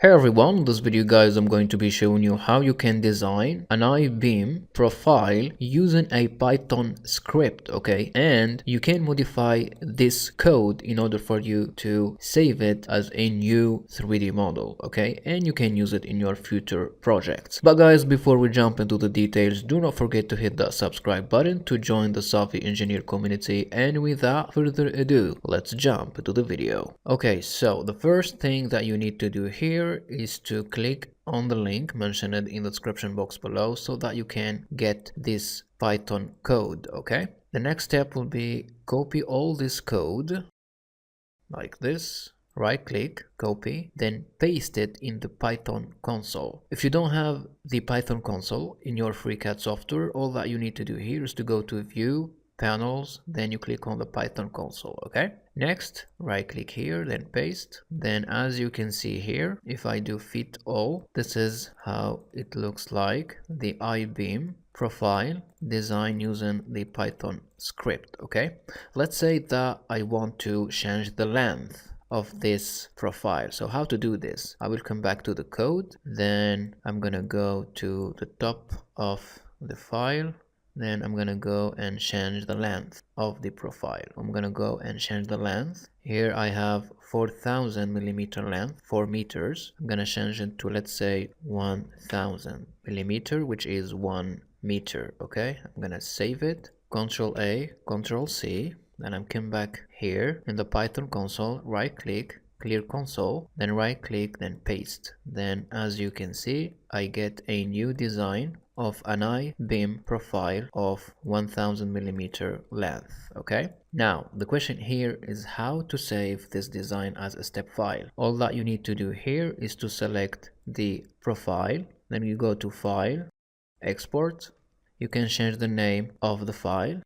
Hey everyone, in this video guys I'm going to be showing you how you can design an I-beam profile using a Python script, okay? And you can modify this code in order for you to save it as a new 3D model, okay? And you can use it in your future projects. But guys, before we jump into the details, do not forget to hit that subscribe button to join the Savvy Engineer community, and without further ado, let's jump into the video. Okay, so the first thing that you need to do here is to click on the link mentioned in the description box below so that you can get this Python code, okay? The next step will be copy all this code like this, right click, copy, then paste it in the Python console. If you don't have the Python console in your FreeCAD software, all that you need to do here is to go to View, Panels, then you click on the Python console, okay? Next, right click here, then paste. Then as you can see here, if I do fit all, this is how it looks like, the I-beam profile design using the Python script, okay? Let's say that I want to change the length of this profile. So how to do this? I will come back to the code, then I'm gonna go to the top of the file. Then I'm gonna go and change the length of the profile. I'm gonna go and change the length. Here I have 4000 millimeter length, 4 meters. I'm gonna change it to, let's say, 1000 millimeter, which is 1 meter. Okay, I'm gonna save it. Control A, Control C. Then I'm come back here in the Python console, right click, clear console, then right click, then paste. Then as you can see, I get a new design of an I-beam profile of 1000 millimeter length, okay? Now, the question here is how to save this design as a step file. All that you need to do here is to select the profile, then you go to File, Export. You can change the name of the file.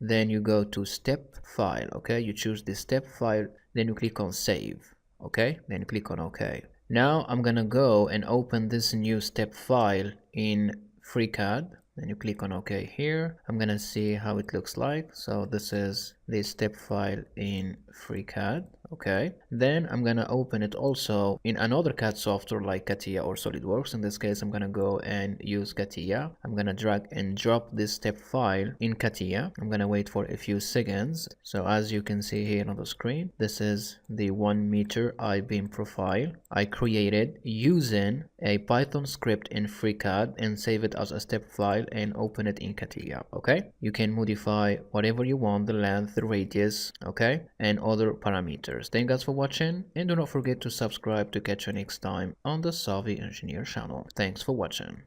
Then you go to step file, okay? You choose the step file, then you click on Save, okay? Then you click on OK. Now I'm gonna go and open this new step file in FreeCAD. Then you click on OK here. I'm gonna see how it looks like. So this is the step file in FreeCAD, okay? Then I'm gonna open it also in another CAD software like CATIA or SolidWorks. In this case, I'm gonna go and use CATIA. I'm gonna drag and drop this step file in CATIA. I'm gonna wait for a few seconds. So as you can see here on the screen, this is the 1 meter I-beam profile I created using a Python script in FreeCAD and save it as a step file and open it in CATIA, okay? You can modify whatever you want, the length, the radius, okay, and other parameters. Thank you guys for watching, and do not forget to subscribe to catch you next time on the Savvy Engineer channel. Thanks for watching.